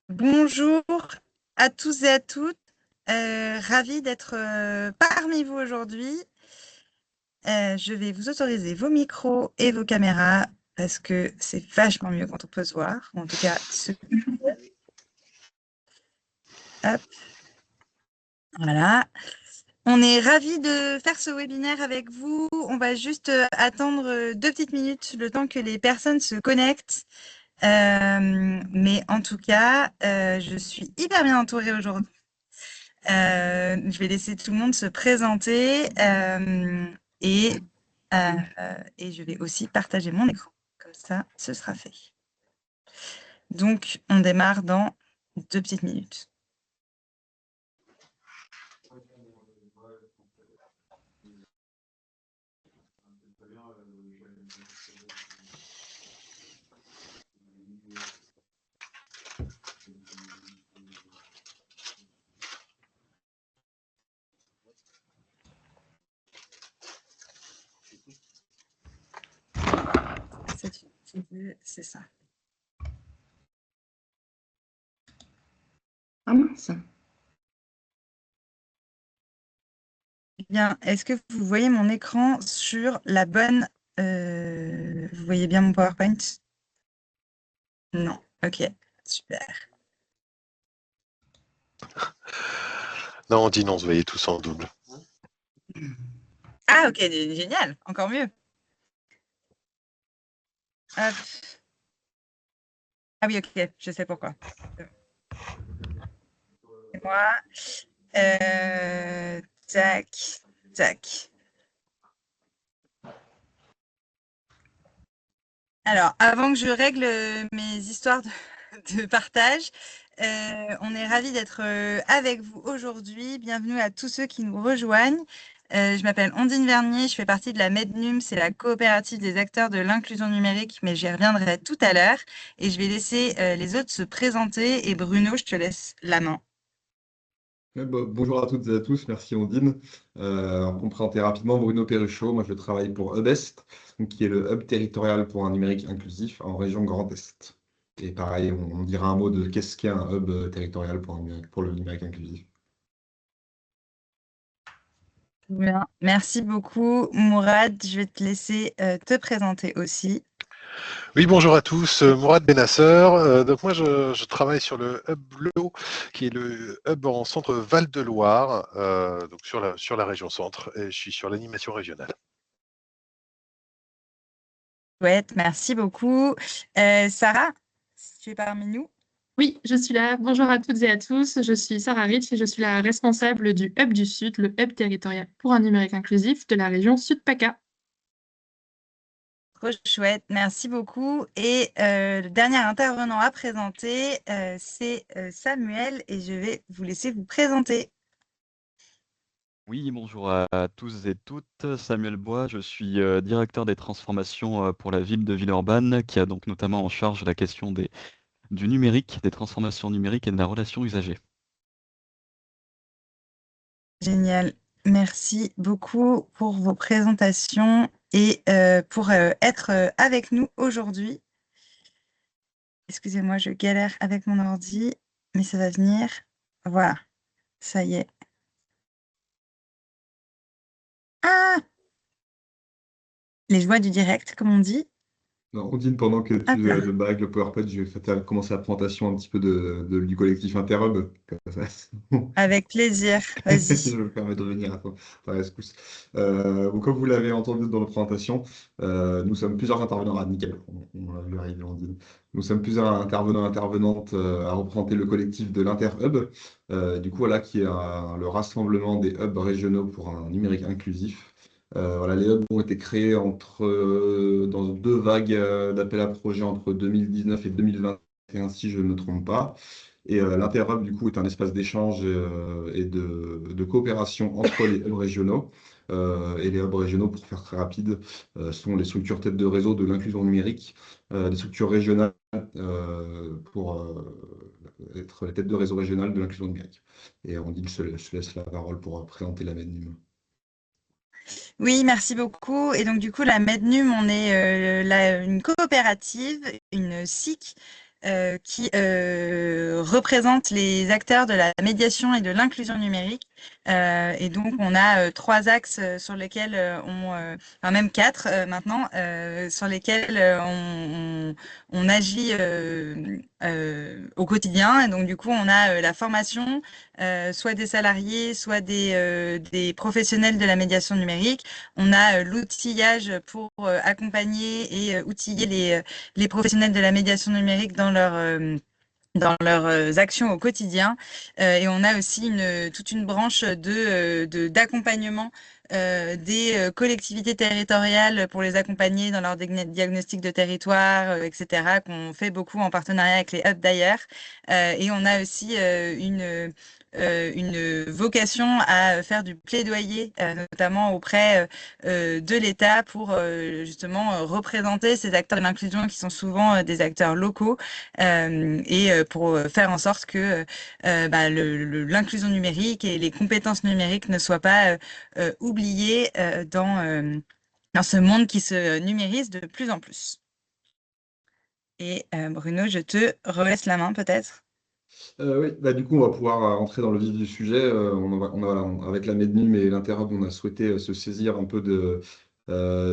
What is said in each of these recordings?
Bonjour à tous et à toutes. Ravie d'être parmi vous aujourd'hui. Je vais vous autoriser vos micros et vos caméras parce que c'est vachement mieux quand on peut se voir. Ou en tout cas, hop, voilà. On est ravis de faire ce webinaire avec vous. On va juste attendre 2 petites minutes le temps que les personnes se connectent. Mais en tout cas, je suis hyper bien entourée aujourd'hui. Je vais laisser tout le monde se présenter et, et je vais aussi partager mon écran. Comme ça, ce sera fait. Donc, on démarre dans 2 petites minutes. C'est ça. Ah mince. Bien, est-ce que vous voyez mon écran sur la bonne... vous voyez bien mon PowerPoint? Non. Ok, super. Non, on dit non, vous voyez tous en double. Ah, ok, génial, encore mieux. Hop. Ah oui, ok, je sais pourquoi. C'est moi. Tac, tac. Alors, avant que je règle mes histoires de partage, on est ravis d'être avec vous aujourd'hui. Bienvenue à tous ceux qui nous rejoignent. Je m'appelle Ondine Vernier, je fais partie de la MEDNUM, c'est la coopérative des acteurs de l'inclusion numérique, mais j'y reviendrai tout à l'heure. Et je vais laisser les autres se présenter. Et Bruno, je te laisse la main. Bonjour à toutes et à tous, merci Ondine. Pour me présenter rapidement, Bruno Perruchot, moi je travaille pour Hubest, donc, qui est le hub territorial pour un numérique inclusif en région Grand Est. Et pareil, on dira un mot de qu'est-ce qu'est un hub territorial pour le numérique inclusif. Bien. Merci beaucoup, Mourad. Je vais te laisser te présenter aussi. Oui, bonjour à tous, Mourad Benasser. Donc moi, je travaille sur le hub Bleu, qui est le hub en centre Val-de-Loire, donc sur la région centre, et je suis sur l'animation régionale. Chouette, merci beaucoup. Sarah, si tu es parmi nous. Oui, je suis là. Bonjour à toutes et à tous. Je suis Sarah Rich et je suis la responsable du Hub du Sud, le hub territorial pour un numérique inclusif de la région Sud-PACA. Trop chouette, merci beaucoup. Et le dernier intervenant à présenter, c'est Samuel et je vais vous laisser vous présenter. Oui, bonjour à tous et toutes. Samuel Bois, je suis directeur des transformations pour la ville de Villeurbanne, qui a donc notamment en charge la question du numérique, des transformations numériques et de la relation usagée. Génial, merci beaucoup pour vos présentations et pour être avec nous aujourd'hui. Excusez-moi, je galère avec mon ordi, mais ça va venir. Voilà, ça y est. Ah! Les joies du direct, comme on dit. Non, Ondine, pendant que Hop là. tu bagues le PowerPoint, je vais commencer la présentation un petit peu du collectif Interhub. Comme ça. Avec plaisir, Je vas-y. me permets de revenir à ta rescousse. Comme vous l'avez entendu dans la présentation, nous sommes plusieurs intervenants. Ah, nickel, on a vu arriver Ondine. Nous sommes plusieurs intervenants et intervenantes à représenter le collectif de l'Interhub, du coup, voilà, qui est le rassemblement des hubs régionaux pour un numérique inclusif. Voilà, les hubs ont été créés dans deux vagues d'appels à projets entre 2019 et 2021, si je ne me trompe pas. Et l'Interhub, du coup, est un espace d'échange et de coopération entre les hubs régionaux. Et les hubs régionaux, pour faire très rapide, sont les structures têtes de réseau de l'inclusion numérique, des structures régionales pour être les têtes de réseau régionales de l'inclusion numérique. Et on dit que je laisse la parole pour présenter la MEDNUM. Oui, merci beaucoup. Et donc, du coup, la Mednum, on est une coopérative, une SIC, qui représente les acteurs de la médiation et de l'inclusion numérique. Et donc, on a 3 axes sur lesquels enfin même 4 maintenant, sur lesquels on agit au quotidien. Et donc, du coup, on a la formation, soit des salariés, soit des professionnels de la médiation numérique. On a l'outillage pour accompagner et outiller les professionnels de la médiation numérique dans leurs actions au quotidien. Et on a aussi toute une branche d'accompagnement des collectivités territoriales pour les accompagner dans leur diagnostic de territoire, etc., qu'on fait beaucoup en partenariat avec les hubs d'ailleurs. Et on a aussi une vocation à faire du plaidoyer, notamment auprès de l'État pour justement représenter ces acteurs de l'inclusion qui sont souvent des acteurs locaux et pour faire en sorte que l'inclusion numérique et les compétences numériques ne soient pas oubliées dans ce monde qui se numérise de plus en plus. Et Bruno, je te relaisse la main peut-être. Oui, du coup, on va pouvoir entrer dans le vif du sujet. Avec la Mednum et l'Interhub, on a souhaité se saisir un peu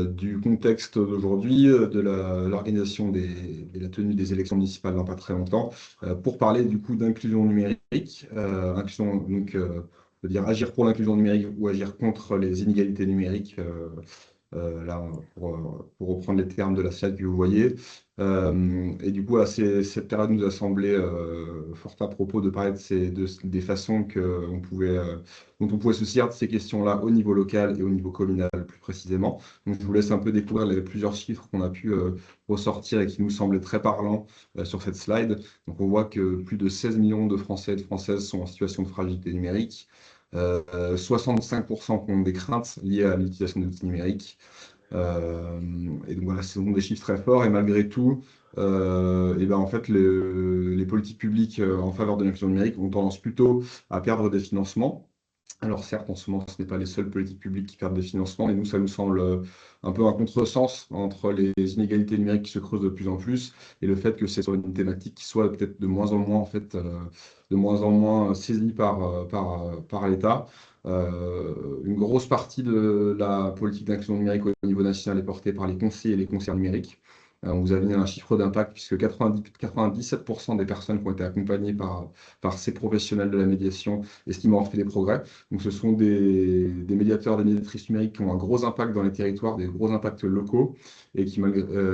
du contexte d'aujourd'hui, de l'organisation de la tenue des élections municipales dans pas très longtemps, pour parler du coup d'inclusion numérique. Inclusion, donc, on peut dire agir pour l'inclusion numérique ou agir contre les inégalités numériques. Là, pour reprendre les termes de la slide que vous voyez. Et du coup, cette période nous a semblé fort à propos de parler des façons dont on pouvait se servir de ces questions-là au niveau local et au niveau communal plus précisément. Donc, je vous laisse un peu découvrir les plusieurs chiffres qu'on a pu ressortir et qui nous semblaient très parlants sur cette slide. Donc, on voit que plus de 16 millions de Français et de Françaises sont en situation de fragilité numérique. 65% ont des craintes liées à l'utilisation des outils numériques. Et donc voilà, ce sont des chiffres très forts. Et malgré tout, en fait, les politiques publiques en faveur de l'inclusion numérique ont tendance plutôt à perdre des financements. Alors certes, en ce moment, ce n'est pas les seules politiques publiques qui perdent des financements, mais nous, ça nous semble un peu un contresens entre les inégalités numériques qui se creusent de plus en plus et le fait que c'est sur une thématique qui soit peut-être de moins en moins, en fait, de moins en moins saisie par l'État. Une grosse partie de la politique d'inclusion numérique au niveau national est portée par les conseillers et les conseillers numériques. On vous a mis un chiffre d'impact puisque 97% des personnes qui ont été accompagnées par ces professionnels de la médiation estiment avoir fait des progrès. Donc, ce sont des médiateurs, des médiatrices numériques qui ont un gros impact dans les territoires, des gros impacts locaux et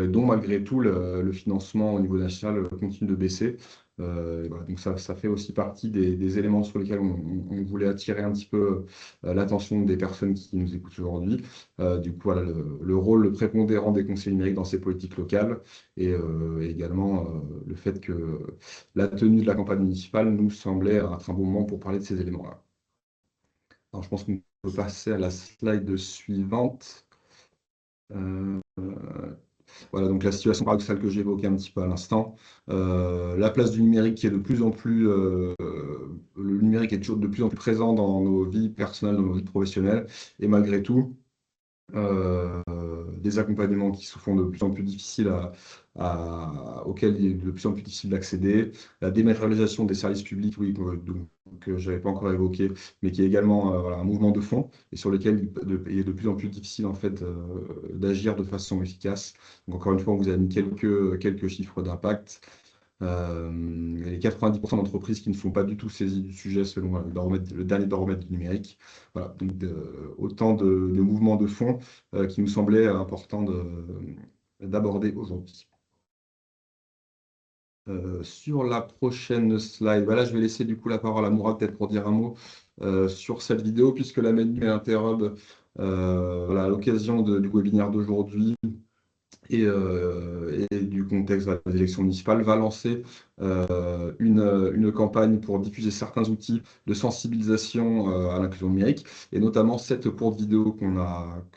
dont malgré tout le financement au niveau national continue de baisser. Voilà, donc ça fait aussi partie des éléments sur lesquels on voulait attirer un petit peu l'attention des personnes qui nous écoutent aujourd'hui. Du coup, voilà, le rôle prépondérant des conseillers numériques dans ces politiques locales et également le fait que la tenue de la campagne municipale nous semblait être un bon moment pour parler de ces éléments-là. Alors, je pense qu'on peut passer à la slide suivante. Voilà, donc la situation paradoxale que j'ai évoquée un petit peu à l'instant. La place du numérique qui est de plus en plus... le numérique est toujours de plus en plus présent dans nos vies personnelles, dans nos vies professionnelles. Et malgré tout, des accompagnements qui se font de plus en plus difficiles auxquels il est de plus en plus difficile d'accéder, la dématérialisation des services publics, oui, que je n'avais pas encore évoqué, mais qui est également un mouvement de fond et sur lequel il est de plus en plus difficile en fait d'agir de façon efficace. Donc encore une fois, on vous a mis quelques chiffres d'impact. Les 90% d'entreprises qui ne sont pas du tout saisies du sujet selon le dernier baromètre du numérique. Voilà, donc autant de mouvements de fond qui nous semblaient importants d'aborder aujourd'hui. Sur la prochaine slide, voilà, je vais laisser du coup la parole à Mourad peut-être pour dire un mot sur cette vidéo, puisque la Mednum et l'Interhub, à l'occasion du webinaire d'aujourd'hui, et du contexte des élections municipales, va lancer une campagne pour diffuser certains outils de sensibilisation à l'inclusion numérique, et notamment cette courte vidéo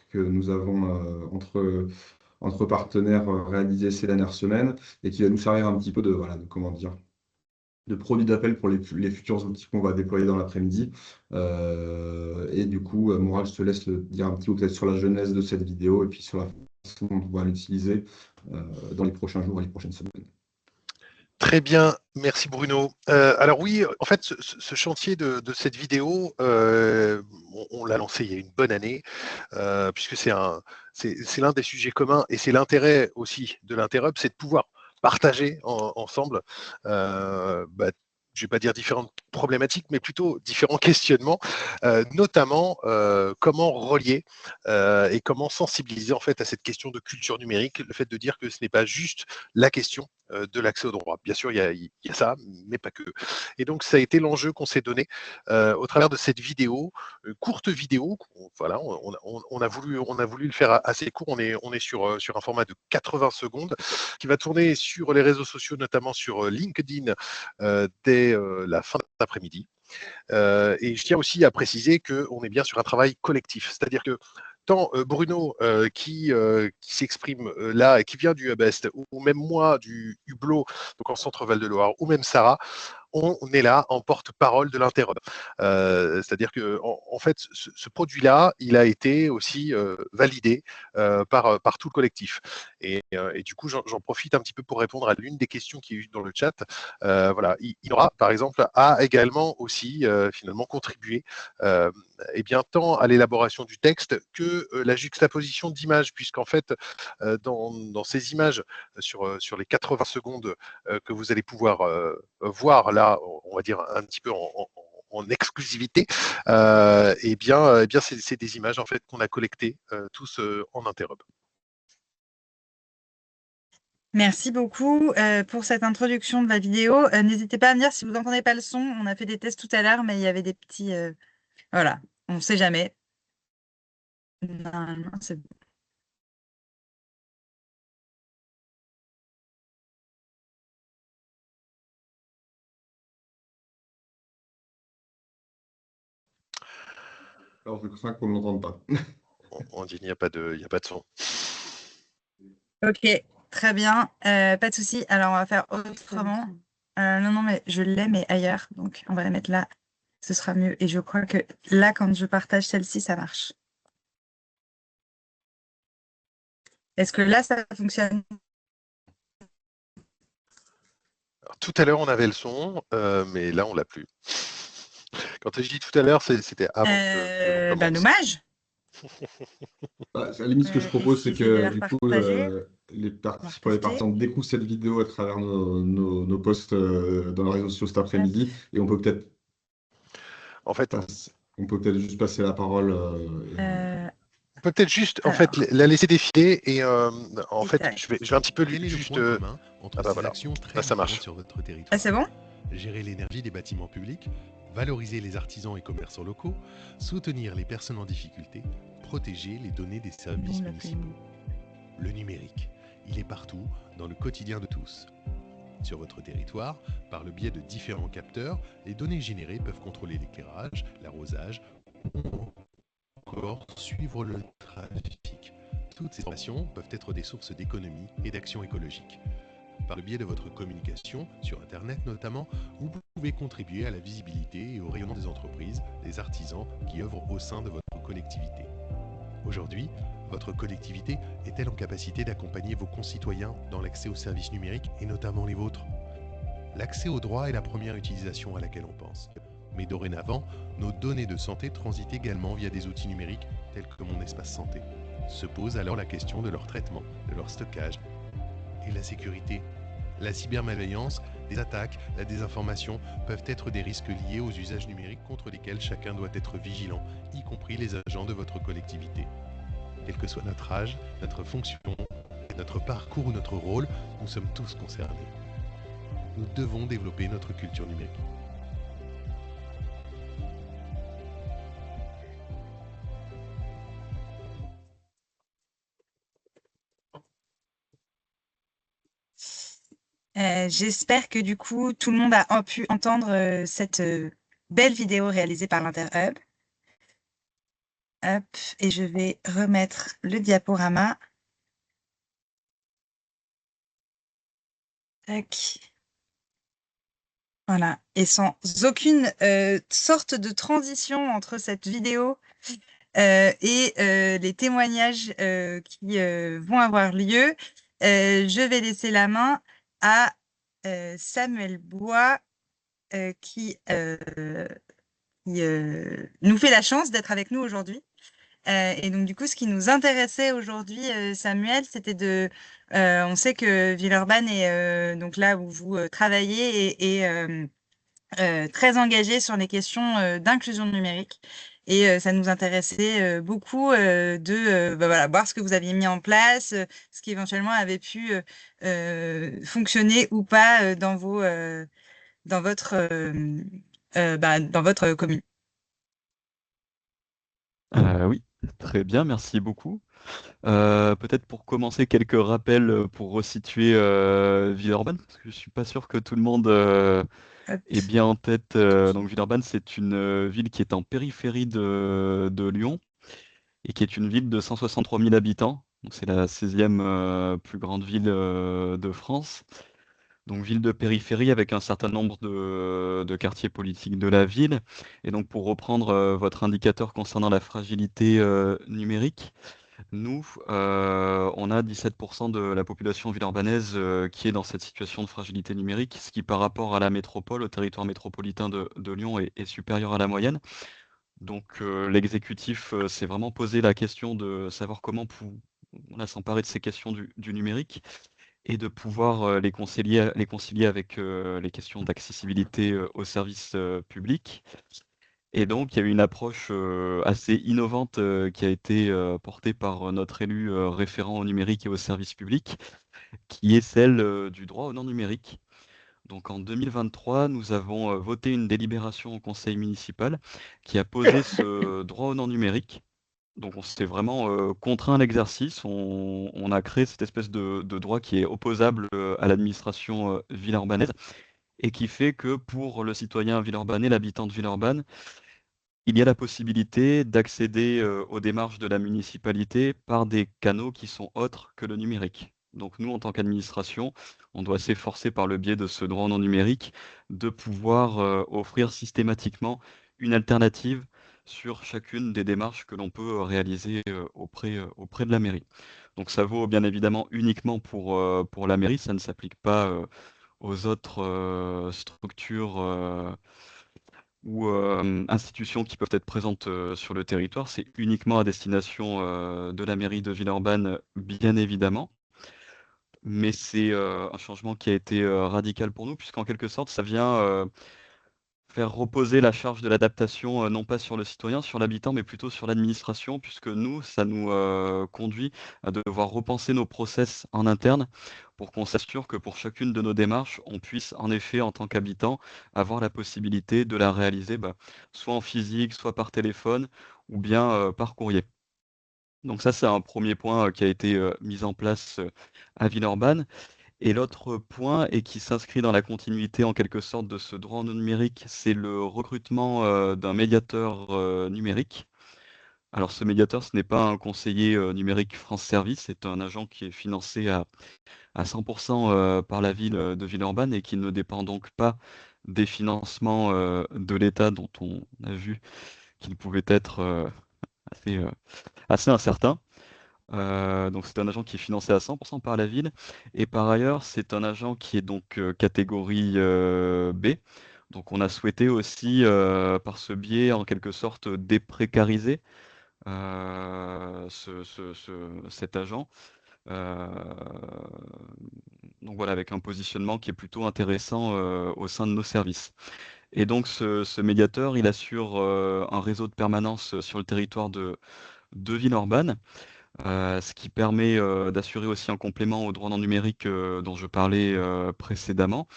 que nous avons entre partenaires réalisée ces dernières semaines, et qui va nous servir un petit peu de produit d'appel pour les futurs outils qu'on va déployer dans l'après-midi. Et du coup, Mourad, je te laisse dire un petit peu peut-être sur la genèse de cette vidéo et puis sur la façon dont on va l'utiliser dans les prochains jours et les prochaines semaines. Très bien, merci Bruno. Alors oui, en fait, ce chantier de cette vidéo, on l'a lancé il y a une bonne année, puisque c'est l'un des sujets communs et c'est l'intérêt aussi de l'Interhub, c'est de pouvoir partager ensemble, bah, je ne vais pas dire différentes problématiques, mais plutôt différents questionnements, notamment comment relier et comment sensibiliser en fait à cette question de culture numérique, le fait de dire que ce n'est pas juste la question de l'accès au droit. Bien sûr, il y a ça, mais pas que. Et donc, ça a été l'enjeu qu'on s'est donné au travers de cette vidéo, courte vidéo. Voilà, on a voulu le faire assez court. On est sur un format de 80 secondes qui va tourner sur les réseaux sociaux, notamment sur LinkedIn, dès la fin d'après-midi. Et je tiens aussi à préciser qu'on est bien sur un travail collectif, c'est-à-dire que tant Bruno qui s'exprime là et qui vient du Hubest, ou même moi du Hublot, donc en centre Val-de-Loire, ou même Sarah, on est là en porte-parole de l'Interhub. C'est-à-dire que en fait, ce produit-là, il a été aussi validé par tout le collectif. Et du coup, j'en profite un petit peu pour répondre à l'une des questions qui est eu dans le chat. Voilà, il aura, par exemple, à également aussi finalement contribuer eh bien, tant à l'élaboration du texte que la juxtaposition d'images, puisqu'en fait, dans ces images, sur les 80 secondes que vous allez pouvoir voir là, on va dire un petit peu en exclusivité, eh bien c'est des images en fait qu'on a collectées tous en Interhub. Merci beaucoup pour cette introduction de la vidéo. N'hésitez pas à me dire si vous n'entendez pas le son. On a fait des tests tout à l'heure, mais il y avait des petits... voilà, on ne sait jamais. Normalement, c'est bon. Alors, je crains qu'on ne l'entende pas. On dit il n'y a pas de son. Ok, très bien. Pas de souci. Alors, on va faire autrement. Non, mais je l'ai, mais ailleurs. Donc, on va la mettre là. Ce sera mieux. Et je crois que là, quand je partage celle-ci, ça marche. Est-ce que là, ça fonctionne? Alors, tout à l'heure, on avait le son, mais là, on l'a plus. Quand je dis tout à l'heure, c'était avant que l'on commence. Dommage. À la limite, ce que je Il propose, c'est suffit de que la du coup, repartager. pour les partisans découvrent cette vidéo à travers nos posts dans les réseaux sociaux cet après-midi. Et on peut peut-être En fait, juste passer la parole. on peut peut-être juste en alors. fait la laisser défiler et en fait Détail. je vais un petit peu Quel est le juste point commun entre ah bah ces voilà. actions très Là, ça marche. différentes sur votre territoire? Ah, c'est bon? Gérer l'énergie des bâtiments publics, valoriser les artisans et commerçants locaux, soutenir les personnes en difficulté, protéger les données des services Bon, municipaux. Le numérique, il est partout, dans le quotidien de tous. Sur votre territoire, par le biais de différents capteurs, les données générées peuvent contrôler l'éclairage, l'arrosage, ou encore suivre le trafic. Toutes ces informations peuvent être des sources d'économie et d'action écologique. Par le biais de votre communication, sur Internet notamment, vous pouvez contribuer à la visibilité et au rayonnement des entreprises, des artisans qui œuvrent au sein de votre collectivité. Aujourd'hui, votre collectivité est-elle en capacité d'accompagner vos concitoyens dans l'accès aux services numériques et notamment les vôtres? L'accès au droit est la première utilisation à laquelle on pense. Mais dorénavant, nos données de santé transitent également via des outils numériques tels que Mon Espace Santé. Se pose alors la question de leur traitement, de leur stockage et la sécurité. La cybermalveillance, les attaques, la désinformation peuvent être des risques liés aux usages numériques contre lesquels chacun doit être vigilant, y compris les agents de votre collectivité. Quel que soit notre âge, notre fonction, notre parcours ou notre rôle, nous sommes tous concernés. Nous devons développer notre culture numérique. J'espère que du coup, tout le monde a pu entendre cette belle vidéo réalisée par l'Interhub. Hop, et je vais remettre le diaporama. Tac. Voilà, et sans aucune sorte de transition entre cette vidéo et les témoignages qui vont avoir lieu, je vais laisser la main à Samuel Bois qui nous fait la chance d'être avec nous aujourd'hui. Et donc, du coup, ce qui nous intéressait aujourd'hui, Samuel, c'était on sait que Villeurbanne est donc là où vous travaillez et très engagé sur les questions d'inclusion numérique. Et ça nous intéressait beaucoup voilà, voir ce que vous aviez mis en place, ce qui éventuellement avait pu fonctionner ou pas dans dans votre commune. Oui, très bien, merci beaucoup. Peut-être pour commencer, quelques rappels pour resituer Villeurbanne, parce que je ne suis pas sûr que tout le monde Hop. ait bien en tête. Donc Villeurbanne, c'est une ville qui est en périphérie de Lyon et qui est une ville de 163 000 habitants. Donc c'est la 16e plus grande ville de France. Donc ville de périphérie avec un certain nombre de quartiers politiques de la ville. Et donc pour reprendre votre indicateur concernant la fragilité numérique, nous, on a 17% de la population villeurbannaise qui est dans cette situation de fragilité numérique, ce qui par rapport à la métropole, au territoire métropolitain de Lyon, est supérieur à la moyenne. Donc l'exécutif s'est vraiment posé la question de savoir comment s'emparer de ces questions du numérique et de pouvoir les concilier avec les questions d'accessibilité aux services publics. Et donc, il y a eu une approche assez innovante qui a été portée par notre élu référent au numérique et au service public, qui est celle du droit au non numérique. Donc, en 2023, nous avons voté une délibération au conseil municipal qui a posé ce droit au non numérique. Donc, on s'était vraiment contraint à l'exercice. On a créé cette espèce de droit qui est opposable à l'administration villeurbannaise et qui fait que pour le citoyen villeurbanais, l'habitant de Villeurbanne, il y a la possibilité d'accéder aux démarches de la municipalité par des canaux qui sont autres que le numérique. Donc nous, en tant qu'administration, on doit s'efforcer par le biais de ce droit non numérique de pouvoir offrir systématiquement une alternative sur chacune des démarches que l'on peut réaliser auprès de la mairie. Donc ça vaut bien évidemment uniquement pour la mairie, ça ne s'applique pas aux autres structures ou institutions qui peuvent être présentes sur le territoire. C'est uniquement à destination de la mairie de Villeurbanne, bien évidemment. Mais c'est un changement qui a été radical pour nous, puisqu'en quelque sorte, ça vient faire reposer la charge de l'adaptation, non pas sur le citoyen, sur l'habitant, mais plutôt sur l'administration, puisque nous, ça nous conduit à devoir repenser nos process en interne pour qu'on s'assure que pour chacune de nos démarches, on puisse en effet, en tant qu'habitant, avoir la possibilité de la réaliser soit en physique, soit par téléphone, ou bien par courrier. Donc ça, c'est un premier point qui a été mis en place à Villeurbanne. Et l'autre point, et qui s'inscrit dans la continuité en quelque sorte de ce droit non numérique, c'est le recrutement d'un médiateur numérique. Alors ce médiateur, ce n'est pas un conseiller numérique France Service, c'est un agent qui est financé à 100% par la ville de Villeurbanne et qui ne dépend donc pas des financements de l'État dont on a vu qu'ils pouvaient être assez, assez incertains. Donc c'est un agent qui est financé à 100% par la ville. Et par ailleurs, c'est un agent qui est donc catégorie B. Donc on a souhaité aussi, par ce biais, en quelque sorte, déprécariser cet agent. Euh, donc voilà, avec un positionnement qui est plutôt intéressant au sein de nos services. Et donc ce médiateur, il assure un réseau de permanence sur le territoire de Villeurbanne. Ce qui permet d'assurer aussi un complément au droit non numérique dont je parlais précédemment.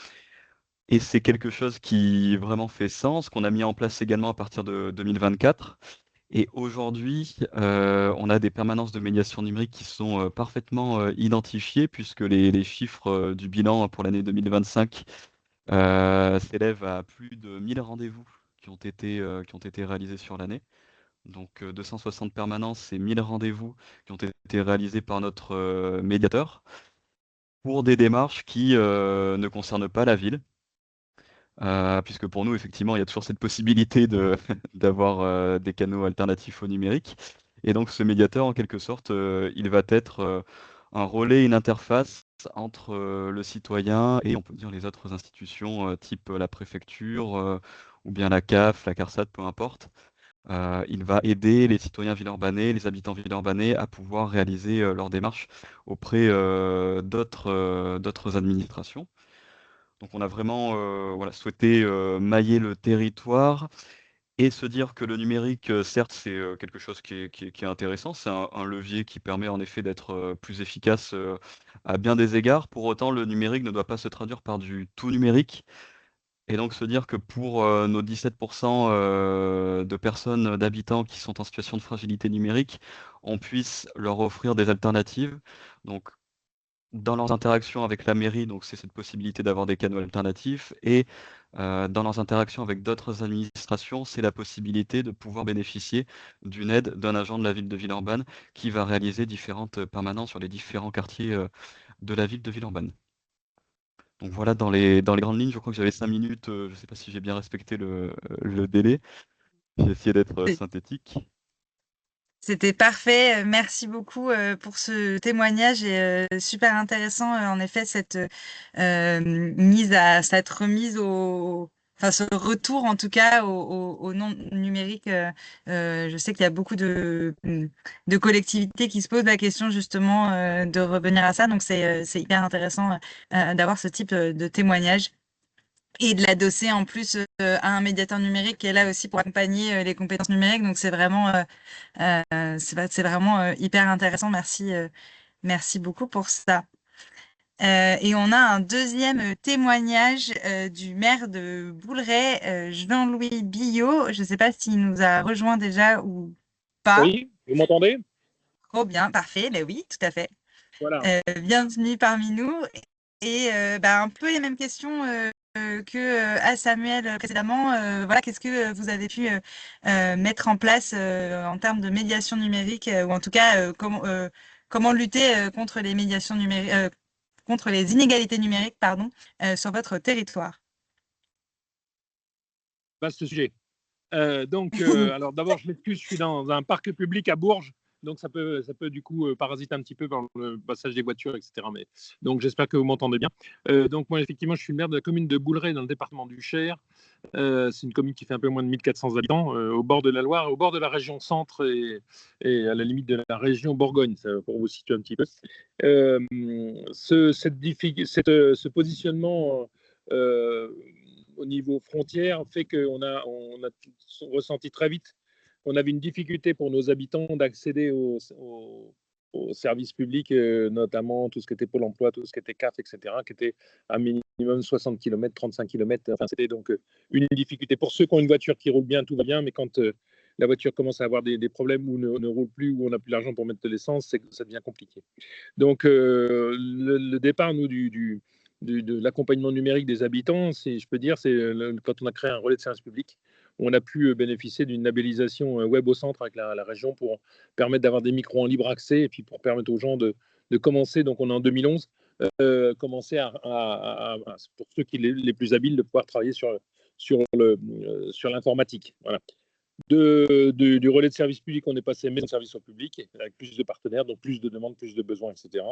Et c'est quelque chose qui vraiment fait sens, qu'on a mis en place également à partir de 2024. Et aujourd'hui, on a des permanences de médiation numérique qui sont parfaitement identifiées, puisque les chiffres du bilan pour l'année 2025 s'élèvent à plus de 1000 rendez-vous qui ont été réalisés sur l'année. Donc 260 permanences et 1000 rendez-vous qui ont été réalisés par notre médiateur pour des démarches qui ne concernent pas la ville. Puisque pour nous, effectivement, il y a toujours cette possibilité d'avoir des canaux alternatifs au numérique. Et donc ce médiateur, en quelque sorte, il va être un relais, une interface entre le citoyen et on peut dire les autres institutions type la préfecture ou bien la CAF, la CARSAT, peu importe. Il va aider les citoyens villeurbanais, les habitants villeurbanais à pouvoir réaliser leurs démarches auprès d'autres administrations. Donc on a vraiment voilà, souhaité mailler le territoire et se dire que le numérique, certes, c'est quelque chose qui est intéressant, c'est un levier qui permet en effet d'être plus efficace à bien des égards. Pour autant, le numérique ne doit pas se traduire par du tout numérique. Et donc se dire que pour nos 17% de personnes, d'habitants qui sont en situation de fragilité numérique, on puisse leur offrir des alternatives. Donc dans leurs interactions avec la mairie, donc c'est cette possibilité d'avoir des canaux alternatifs, et dans leurs interactions avec d'autres administrations, c'est la possibilité de pouvoir bénéficier d'une aide d'un agent de la ville de Villeurbanne qui va réaliser différentes permanences sur les différents quartiers de la ville de Villeurbanne. Donc voilà, dans les grandes lignes, je crois que j'avais 5 minutes, je ne sais pas si j'ai bien respecté le délai. J'ai essayé d'être synthétique. C'était parfait. Merci beaucoup pour ce témoignage et super intéressant en effet cette cette remise enfin ce retour en tout cas au non numérique. Je sais qu'il y a beaucoup de collectivités qui se posent la question justement de revenir à ça. Donc c'est hyper intéressant d'avoir ce type de témoignage. Et de l'adosser en plus à un médiateur numérique qui est là aussi pour accompagner les compétences numériques. Donc c'est vraiment c'est vraiment hyper intéressant. Merci beaucoup pour ça. Et on a un deuxième témoignage du maire de Boulray, Jean-Louis Billot. Je ne sais pas s'il nous a rejoint déjà ou pas. Oui, vous m'entendez? Trop bien, parfait. Ben oui, tout à fait. Voilà. Bienvenue parmi nous. Et un peu les mêmes questions que à Samuel précédemment. Voilà, qu'est-ce que vous avez pu mettre en place en termes de médiation numérique ou en tout cas comment lutter contre les médiations numériques, contre les inégalités numériques, pardon, sur votre territoire. Vaste sujet. Alors d'abord, je m'excuse, je suis dans un parc public à Bourges, donc ça peut du coup parasiter un petit peu par le passage des voitures, etc. Mais, donc j'espère que vous m'entendez bien. Donc moi, effectivement, je suis le maire de la commune de Boulray dans le département du Cher. C'est une commune qui fait un peu moins de 1400 habitants, au bord de la Loire, au bord de la région centre et à la limite de la région Bourgogne, pour vous situer un petit peu. Ce positionnement au niveau frontière fait qu'on a ressenti très vite qu'on avait une difficulté pour nos habitants d'accéder aux services publics, notamment tout ce qui était Pôle emploi, tout ce qui était CAF, etc., qui était à minimum 60 km, 35 km. Enfin, c'était donc une difficulté. Pour ceux qui ont une voiture qui roule bien, tout va bien, mais quand la voiture commence à avoir des problèmes ou ne roule plus, ou on n'a plus l'argent pour mettre de l'essence, ça devient compliqué. Donc, le départ, nous, de l'accompagnement numérique des habitants, je peux dire, c'est quand on a créé un relais de service public, on a pu bénéficier d'une labellisation web au centre avec la région pour permettre d'avoir des micros en libre accès et puis pour permettre aux gens de commencer, donc on est en 2011, commencer pour ceux qui les plus habiles, de pouvoir travailler sur l'informatique. Voilà. Du relais de service public, on est passé à maison de service au public, avec plus de partenaires, donc plus de demandes, plus de besoins, etc.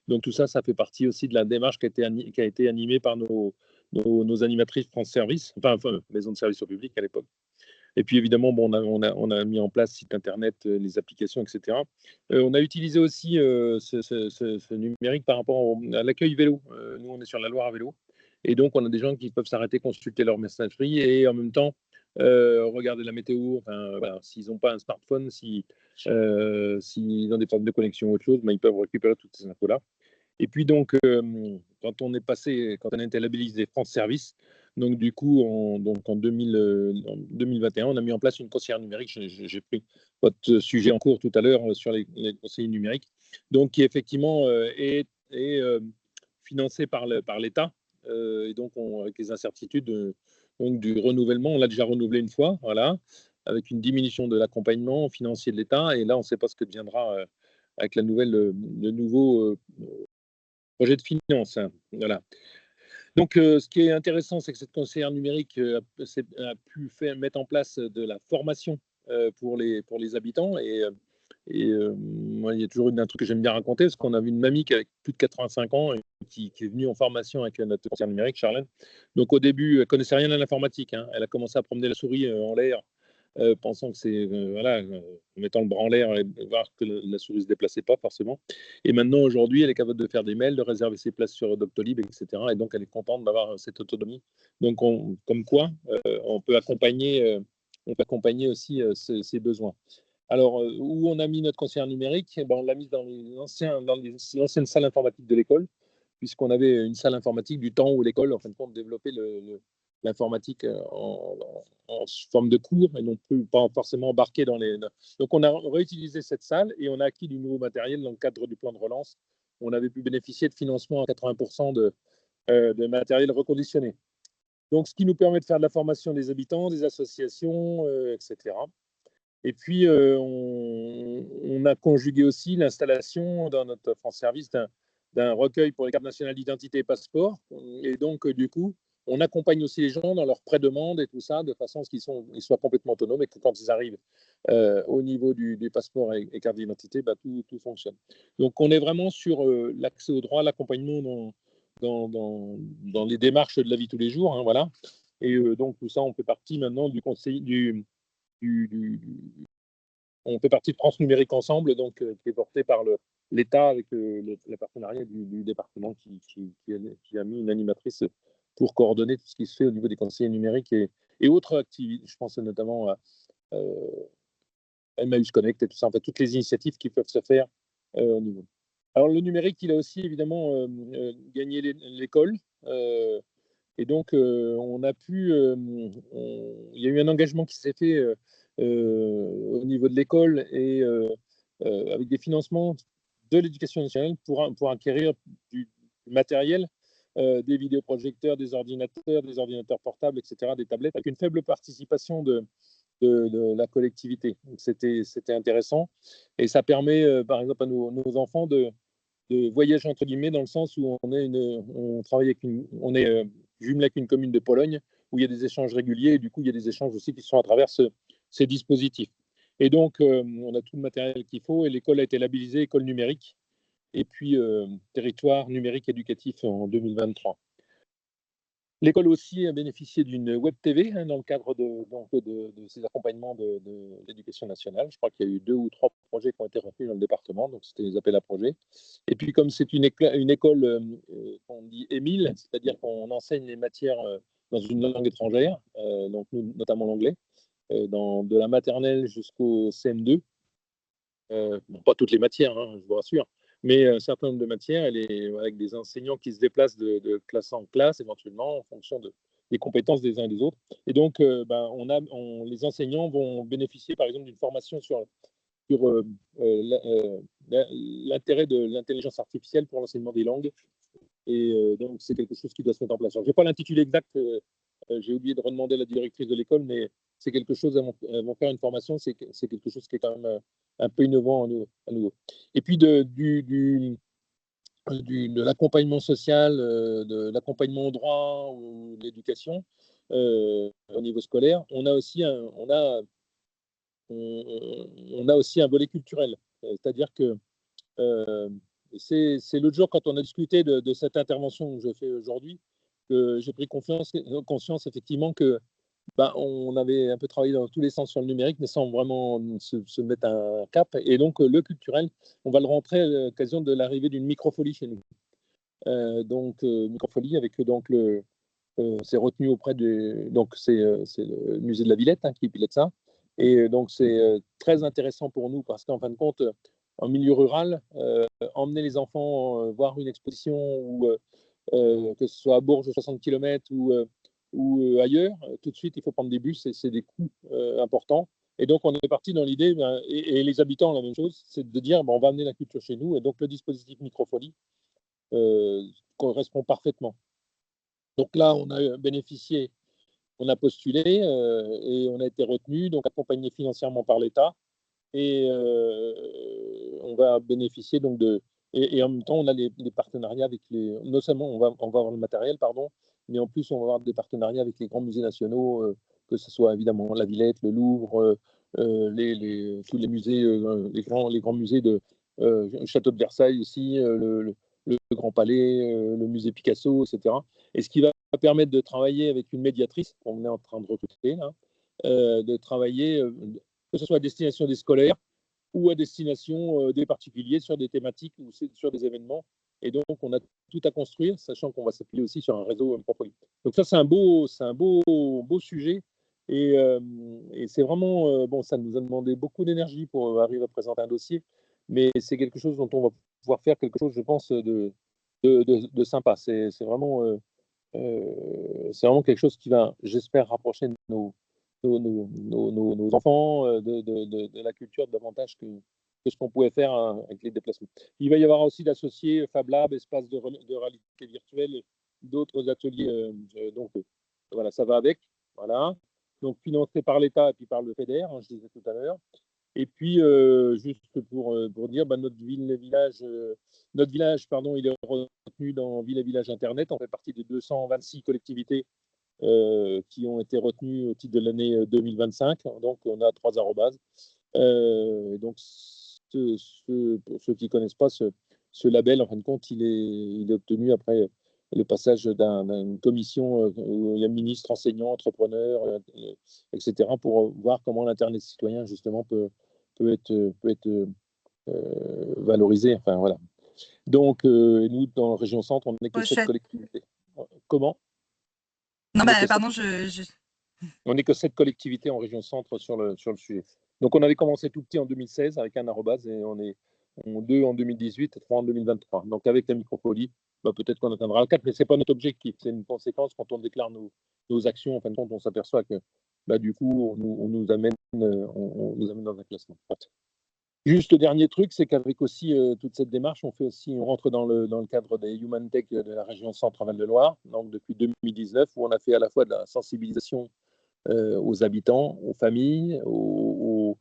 Donc tout ça, ça fait partie aussi de la démarche qui a été animée par nos animatrices France Service, enfin maison de service au public à l'époque. Et puis évidemment, bon, on a mis en place site internet, les applications, etc. On a utilisé aussi ce numérique par rapport à l'accueil vélo. Nous, on est sur la Loire à vélo. Et donc, on a des gens qui peuvent s'arrêter, consulter leur messagerie et en même temps, regarder la météo. Enfin, voilà, s'ils n'ont pas un smartphone, s'ils ont des problèmes de connexion ou autre chose, ben, ils peuvent récupérer toutes ces infos-là. Et puis donc, quand on a été labellisé France Service, donc du coup, en 2021, on a mis en place une conseillère numérique. J'ai pris votre sujet en cours tout à l'heure sur les conseillers numériques, donc qui effectivement est financé par l'État, et donc avec les incertitudes donc du renouvellement. On l'a déjà renouvelé une fois, voilà, avec une diminution de l'accompagnement financier de l'État, et là, on ne sait pas ce que deviendra avec le nouveau projet de finance. Voilà. Donc, ce qui est intéressant, c'est que cette conseillère numérique a pu mettre en place de la formation pour les habitants. Et moi, il y a toujours un truc que j'aime bien raconter, parce qu'on a vu une mamie qui avait plus de 85 ans et qui est venue en formation avec notre conseillère numérique, Charlène. Donc au début, elle ne connaissait rien à l'informatique, hein. Elle a commencé à promener la souris en l'air, pensant que c'est, voilà, en mettant le bras en l'air et voir que la souris ne se déplaçait pas forcément. Et maintenant, aujourd'hui, elle est capable de faire des mails, de réserver ses places sur Doctolib, etc. Et donc, elle est contente d'avoir cette autonomie. Donc, comme quoi, on peut accompagner aussi ses besoins. Alors, où on a mis notre conseillère numérique? Eh ben, on l'a mise dans l'ancienne salle informatique de l'école, puisqu'on avait une salle informatique du temps où l'école, en fin de compte, développait l'informatique en forme de cours et non plus pas forcément embarqué dans les. Donc, on a réutilisé cette salle et on a acquis du nouveau matériel dans le cadre du plan de relance. On avait pu bénéficier de financement à 80% de matériel reconditionné. Donc, ce qui nous permet de faire de la formation des habitants, des associations, etc. Et puis, on a conjugué aussi l'installation dans notre France Service d'un recueil pour les cartes nationales d'identité et passeport. Et donc, du coup, on accompagne aussi les gens dans leur pré-demande et tout ça, de façon à ce qu'ils soient complètement autonomes et que quand ils arrivent au niveau du passeport et carte d'identité, bah, tout fonctionne. Donc, on est vraiment sur l'accès au droit, l'accompagnement dans les démarches de la vie tous les jours. Hein, voilà. Et donc, tout ça, on fait partie maintenant du conseil on fait partie de France Numérique Ensemble, donc, qui est porté par l'État avec le partenariat du département qui a mis une animatrice pour coordonner tout ce qui se fait au niveau des conseillers numériques et autres activités. Je pense notamment à Emmaüs Connect et tout ça, en fait, toutes les initiatives qui peuvent se faire au niveau. Alors, le numérique, il a aussi évidemment gagné l'école. Et donc, on a pu. Il y a eu un engagement qui s'est fait au niveau de l'école et avec des financements de l'éducation nationale pour acquérir du matériel, des vidéoprojecteurs, des ordinateurs portables, etc., des tablettes, avec une faible participation de la collectivité. Donc, c'était intéressant. Et ça permet, par exemple, à nos enfants de voyager entre guillemets, dans le sens où on travaille on est jumelé avec une commune de Pologne où il y a des échanges réguliers et du coup il y a des échanges aussi qui sont à travers ces dispositifs. Et donc on a tout le matériel qu'il faut et l'école a été labellisée école numérique et puis territoire numérique éducatif en 2023. L'école aussi a bénéficié d'une web TV dans le cadre de ces accompagnements de l'éducation nationale. Je crois qu'il y a eu 2 ou 3 projets qui ont été retenus dans le département, donc c'était des appels à projets. Et puis comme c'est une école qu'on dit EMIL, c'est-à-dire qu'on enseigne les matières dans une langue étrangère, donc notamment l'anglais, de la maternelle jusqu'au CM2. Bon, pas toutes les matières, hein, je vous rassure, mais un certain nombre de matières, avec des enseignants qui se déplacent de classe en classe, éventuellement, en fonction des compétences des uns et des autres. Et donc, les enseignants vont bénéficier, par exemple, d'une formation sur l'intérêt de l'intelligence artificielle pour l'enseignement des langues. Et donc, c'est quelque chose qui doit se mettre en place. Je n'ai pas l'intitulé exact, j'ai oublié de redemander à la directrice de l'école, mais c'est quelque chose, elles vont faire une formation, c'est quelque chose qui est quand même un peu innovant à nouveau. Et puis de l'accompagnement social, de l'accompagnement au droit ou de l'éducation au niveau scolaire, on a aussi un volet culturel. C'est-à-dire que c'est l'autre jour, quand on a discuté de cette intervention que je fais aujourd'hui, que j'ai pris conscience effectivement que on avait un peu travaillé dans tous les sens sur le numérique, mais sans vraiment se mettre un cap. Et donc, le culturel, on va le rentrer à l'occasion de l'arrivée d'une microfolie chez nous. Microfolie avec c'est retenu auprès donc c'est le musée de la Villette qui pilote ça. Et donc, c'est très intéressant pour nous parce qu'en fin de compte, en milieu rural, emmener les enfants voir une exposition ou que ce soit à Bourges, 60 km ou ailleurs, tout de suite, il faut prendre des bus et c'est des coûts importants. Et donc, on est parti dans l'idée, et les habitants, la même chose, c'est de dire, on va amener la culture chez nous. Et donc, le dispositif Microfolie correspond parfaitement. Donc là, on a bénéficié, on a postulé et on a été retenu, donc accompagné financièrement par l'État. Et on va bénéficier donc et en même temps, on a les partenariats avec non seulement on va avoir le matériel, mais en plus, on va avoir des partenariats avec les grands musées nationaux, que ce soit évidemment la Villette, le Louvre, tous les musées, les grands musées le château de Versailles aussi, le Grand Palais, le musée Picasso, etc. Et ce qui va permettre de travailler avec une médiatrice qu'on est en train de recruter, là, de travailler, que ce soit à destination des scolaires ou à destination des particuliers sur des thématiques ou sur des événements. Et donc, on a tout à construire, sachant qu'on va s'appuyer aussi sur un réseau propre. Donc ça, c'est un beau sujet. Et c'est vraiment, bon, ça nous a demandé beaucoup d'énergie pour arriver à présenter un dossier, mais c'est quelque chose dont on va pouvoir faire quelque chose, je pense, de sympa. C'est vraiment quelque chose qui va, j'espère, rapprocher nos enfants de la culture davantage que ce qu'on pouvait faire avec les déplacements. Il va y avoir aussi d'associés Fab Lab, espace de réalité virtuelle, d'autres ateliers. Donc, voilà, ça va avec. Voilà. Donc, financé par l'État et puis par le FEDER, je disais tout à l'heure. Et puis, juste pour dire, notre village, il est retenu dans Ville et Village Internet. On fait partie des 226 collectivités qui ont été retenues au titre de l'année 2025. Donc, on a 3 arrobases. Donc, pour ceux qui ne connaissent pas ce label, en fin de compte, il est obtenu après le passage d'une commission où il y a ministre, enseignants, entrepreneurs, etc., pour voir comment l'Internet citoyen, justement, peut être valorisé. Enfin, voilà. Donc, nous, dans la région centre, on n'est que 7 collectivités. Comment? Non, pardon, on n'est que 7 collectivités en région centre sur le sujet. Donc, on avait commencé tout petit en 2016 avec un arrobase et on est 2 en 2018 et 3 en 2023. Donc, avec la micropolie, peut-être qu'on atteindra le 4, mais ce n'est pas notre objectif. C'est une conséquence quand on déclare nos actions. En fin de compte, on s'aperçoit que du coup, on nous amène dans un classement. Juste le dernier truc, c'est qu'avec aussi toute cette démarche, on rentre dans le cadre des Human Tech de la région Centre-Val de Loire, donc depuis 2019, où on a fait à la fois de la sensibilisation aux habitants, aux familles, aux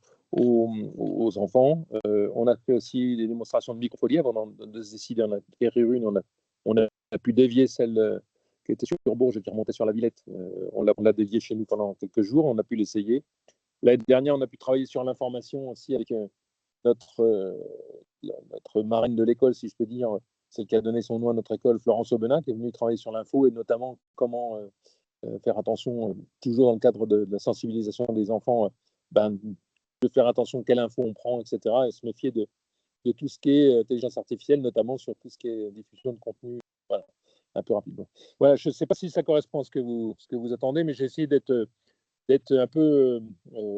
enfants. On a fait aussi des démonstrations de microfolie avant de se décider d'en acquérir une. On a pu dévier celle qui était sur Bourges et qui remontait sur la Villette. On l'a déviée chez nous pendant quelques jours. On a pu l'essayer. L'année dernière, on a pu travailler sur l'information aussi avec notre marraine de l'école, si je peux dire, celle qui a donné son nom à notre école, Florence Aubenas, qui est venue travailler sur l'info et notamment comment faire attention, toujours dans le cadre de la sensibilisation des enfants, de faire attention à quelle info on prend, etc. Et se méfier de tout ce qui est intelligence artificielle, notamment sur tout ce qui est diffusion de contenu, voilà, un peu rapidement. Voilà, je ne sais pas si ça correspond à ce que vous attendez, mais j'ai essayé d'être un peu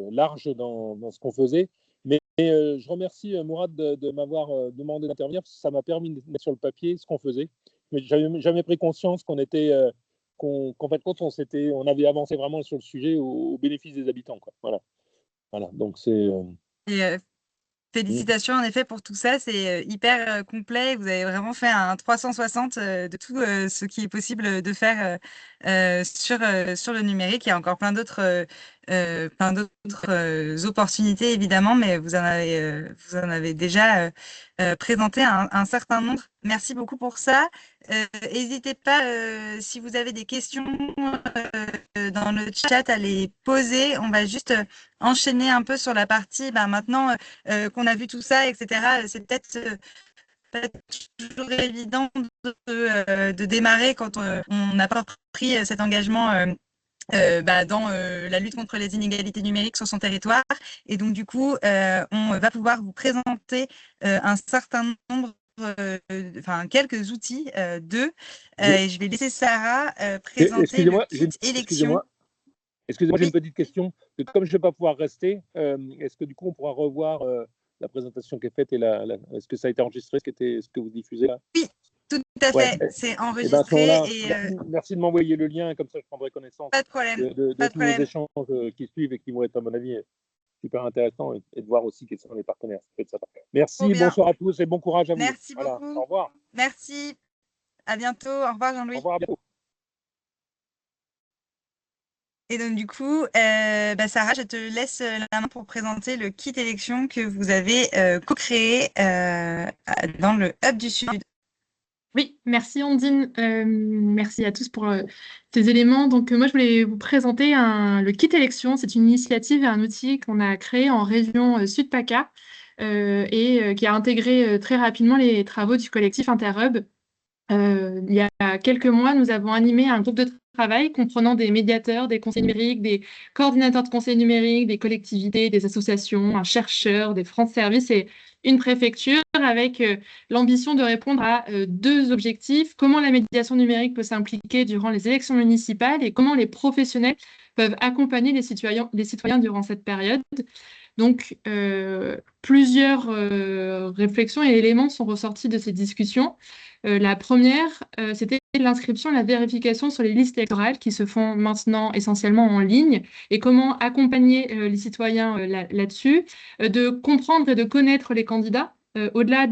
large dans ce qu'on faisait. Mais je remercie Mourad de m'avoir demandé d'intervenir, parce que ça m'a permis de mettre sur le papier ce qu'on faisait. Mais je n'avais jamais pris conscience qu'en fait, on avait avancé vraiment sur le sujet au bénéfice des habitants, quoi. Voilà. Donc c'est. Félicitations en effet pour tout ça, c'est hyper complet. Vous avez vraiment fait un 360 de tout ce qui est possible de faire sur le numérique. Il y a encore plein d'autres opportunités évidemment, mais vous en avez déjà présenté un certain nombre. Merci beaucoup pour ça. N'hésitez pas si vous avez des questions dans le chat à les poser. On va juste enchaîner un peu sur la partie maintenant qu'on a vu tout ça, etc. C'est peut-être pas toujours évident de démarrer quand on n'a pas pris cet engagement dans la lutte contre les inégalités numériques sur son territoire. Et donc, du coup, on va pouvoir vous présenter un certain nombre quelques outils et je vais laisser Sarah présenter le kit élection. Excusez-moi, j'ai une petite question. Comme je ne vais pas pouvoir rester, est-ce que du coup on pourra revoir la présentation qui est faite et est-ce que ça a été enregistré, ce que vous diffusez là? Oui, tout à fait. C'est enregistré. Merci de m'envoyer le lien, comme ça je prendrai connaissance pas de problème. de tous nos échanges qui suivent et qui vont être, à mon avis, super intéressants et de voir aussi quels sont les partenaires. Merci, bonsoir à tous et bon courage à vous. Merci beaucoup. Au revoir. Merci. À bientôt. Au revoir, Jean-Louis. Au revoir, à bientôt. Et donc, du coup, Sarah, je te laisse la main pour présenter le kit élection que vous avez co-créé dans le Hub du Sud. Oui, merci Ondine. Merci à tous pour ces éléments. Donc, moi, je voulais vous présenter le kit élection. C'est une initiative et un outil qu'on a créé en région Sud-PACA et qui a intégré très rapidement les travaux du collectif Interhub. Il y a quelques mois, nous avons animé un groupe de travail comprenant des médiateurs, des conseillers numériques, des coordinateurs de conseils numériques, des collectivités, des associations, un chercheur, des France Services et une préfecture avec l'ambition de répondre à deux objectifs: comment la médiation numérique peut s'impliquer durant les élections municipales et comment les professionnels peuvent accompagner les citoyens durant cette période. Donc, plusieurs réflexions et éléments sont ressortis de ces discussions. La première, c'était l'inscription et la vérification sur les listes électorales qui se font maintenant essentiellement en ligne et comment accompagner les citoyens là-dessus, de comprendre et de connaître les candidats. Au-delà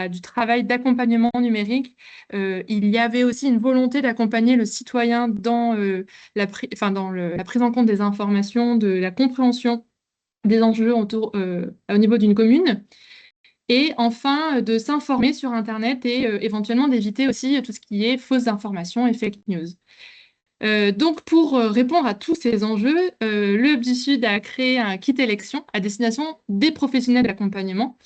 du travail d'accompagnement numérique, il y avait aussi une volonté d'accompagner le citoyen dans, la prise en compte des informations, de la compréhension des enjeux au niveau d'une commune. Et enfin, de s'informer sur Internet et éventuellement d'éviter aussi tout ce qui est fausses informations et fake news. Donc, pour répondre à tous ces enjeux, le Hub du Sud a créé un kit élection à destination des professionnels d'accompagnement.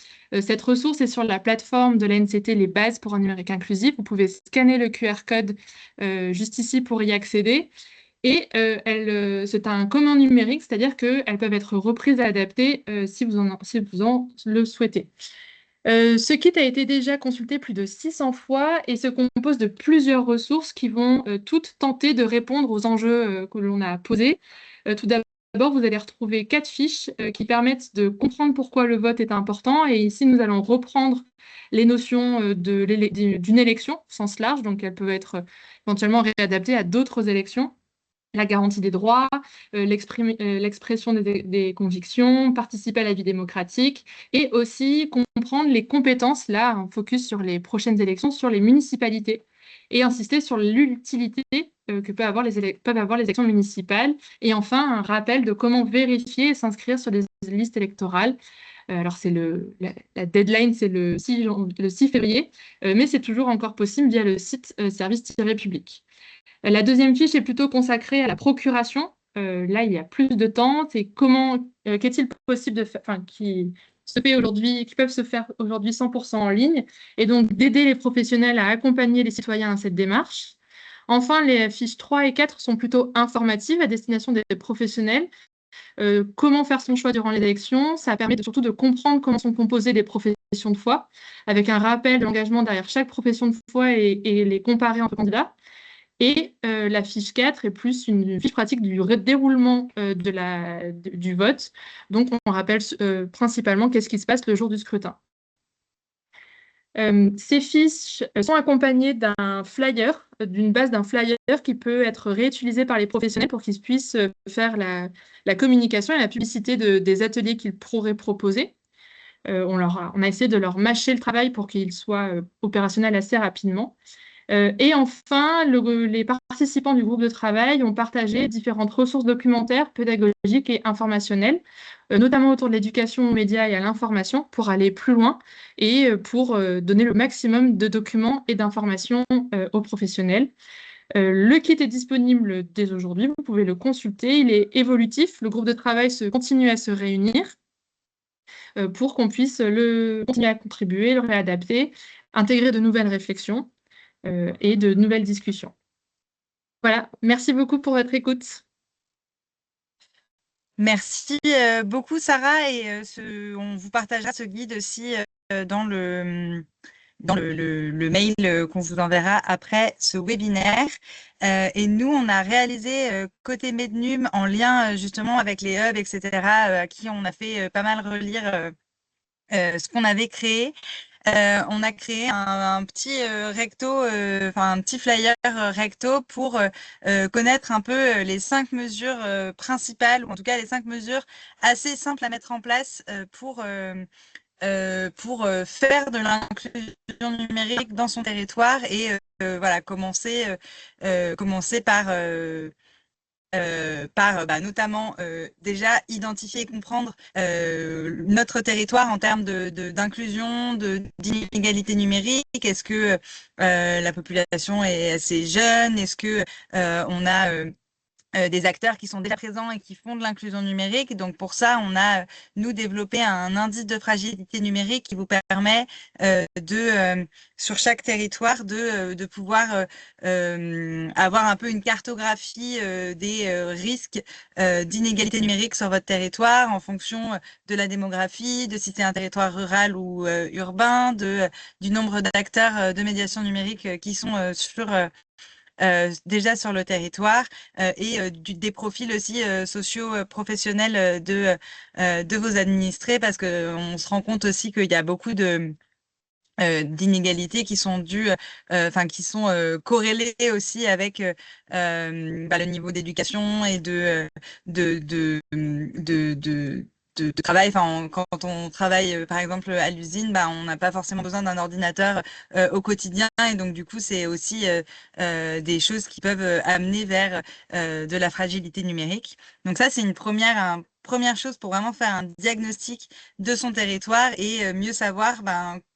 Cette ressource est sur la plateforme de l'ANCT Les Bases pour un numérique inclusif. Vous pouvez scanner le QR code juste ici pour y accéder. Et c'est un commun numérique, c'est-à-dire qu'elles peuvent être reprises et adaptées si vous en le souhaitez. Ce kit a été déjà consulté plus de 600 fois et se compose de plusieurs ressources qui vont toutes tenter de répondre aux enjeux que l'on a posés. Tout d'abord, vous allez retrouver 4 fiches qui permettent de comprendre pourquoi le vote est important. Et ici, nous allons reprendre les notions d'une élection au sens large, donc elles peuvent être éventuellement réadaptées à d'autres élections. La garantie des droits, l'expression des convictions, participer à la vie démocratique et aussi comprendre les compétences, là, un focus sur les prochaines élections, sur les municipalités et insister sur l'utilité que peuvent avoir les élections municipales. Et enfin, un rappel de comment vérifier et s'inscrire sur des listes électorales. Alors, la deadline, c'est le 6 février, mais c'est toujours encore possible via le site service-public. La deuxième fiche est plutôt consacrée à la procuration. Là, il y a plus de temps. C'est qu'est-il possible de faire, qui peuvent se faire aujourd'hui 100% en ligne, et donc d'aider les professionnels à accompagner les citoyens à cette démarche. Enfin, les fiches 3 et 4 sont plutôt informatives à destination des professionnels. Comment faire son choix durant les élections? Ça permet surtout de comprendre comment sont composées les professions de foi, avec un rappel de l'engagement derrière chaque profession de foi et les comparer entre candidats. Et la fiche 4 est plus une fiche pratique du déroulement du vote. Donc, on rappelle principalement qu'est-ce qui se passe le jour du scrutin. Ces fiches sont accompagnées d'un flyer, d'une base d'un flyer qui peut être réutilisé par les professionnels pour qu'ils puissent faire la communication et la publicité des ateliers qu'ils pourraient proposer. On a essayé de leur mâcher le travail pour qu'ils soient opérationnels assez rapidement. Et enfin, les participants du groupe de travail ont partagé différentes ressources documentaires, pédagogiques et informationnelles, notamment autour de l'éducation aux médias et à l'information, pour aller plus loin et pour donner le maximum de documents et d'informations aux professionnels. Le kit est disponible dès aujourd'hui, vous pouvez le consulter, il est évolutif, le groupe de travail continue à se réunir pour qu'on puisse continuer à contribuer, le réadapter, intégrer de nouvelles réflexions et de nouvelles discussions. Voilà, merci beaucoup pour votre écoute. Merci beaucoup, Sarah, et on vous partagera ce guide aussi dans le mail qu'on vous enverra après ce webinaire. Et nous, on a réalisé côté Mednum, en lien justement avec les hubs, etc., à qui on a fait pas mal relire ce qu'on avait créé. On a créé un petit recto, un petit flyer recto pour connaître un peu les 5 mesures principales, ou en tout cas les 5 mesures assez simples à mettre en place pour faire de l'inclusion numérique dans son territoire et voilà, commencer par notamment déjà identifier et comprendre notre territoire en termes d'inclusion, d'inégalité numérique. Est-ce que la population est assez jeune? Est-ce que on a des acteurs qui sont déjà présents et qui font de l'inclusion numérique. Donc pour ça, on a, nous, développé un indice de fragilité numérique qui vous permet sur chaque territoire de pouvoir avoir un peu une cartographie des risques d'inégalité numérique sur votre territoire en fonction de la démographie, de si c'est un territoire rural ou urbain, du nombre d'acteurs de médiation numérique qui sont déjà sur le territoire et des profils aussi sociaux professionnels de vos administrés, parce qu'on se rend compte aussi qu'il y a beaucoup d'inégalités qui sont dues, qui sont corrélées aussi avec le niveau d'éducation et de travail. Enfin, quand on travaille, par exemple, à l'usine, on n'a pas forcément besoin d'un ordinateur au quotidien, et donc du coup, c'est aussi des choses qui peuvent amener vers de la fragilité numérique. Donc ça, c'est une première chose pour vraiment faire un diagnostic de son territoire et mieux savoir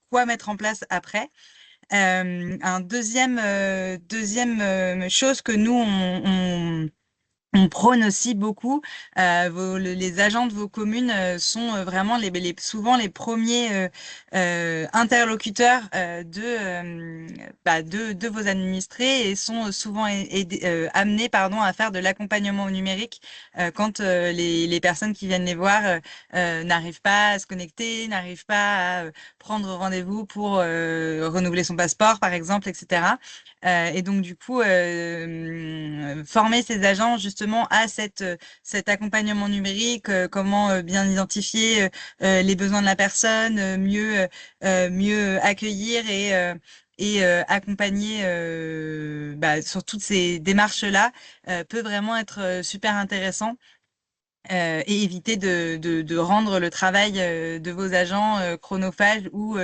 quoi mettre en place après. Un deuxième chose que nous, on prône aussi beaucoup. Les agents de vos communes sont vraiment souvent les premiers interlocuteurs de vos administrés, et sont souvent amenés à faire de l'accompagnement au numérique quand les personnes qui viennent les voir n'arrivent pas à se connecter, n'arrivent pas à prendre rendez-vous pour renouveler son passeport, par exemple, etc. Et donc, du coup, former ces agents justement à cet accompagnement numérique, comment bien identifier les besoins de la personne, mieux accueillir et accompagner sur toutes ces démarches-là, peut vraiment être super intéressant. Et éviter de rendre le travail de vos agents chronophage ou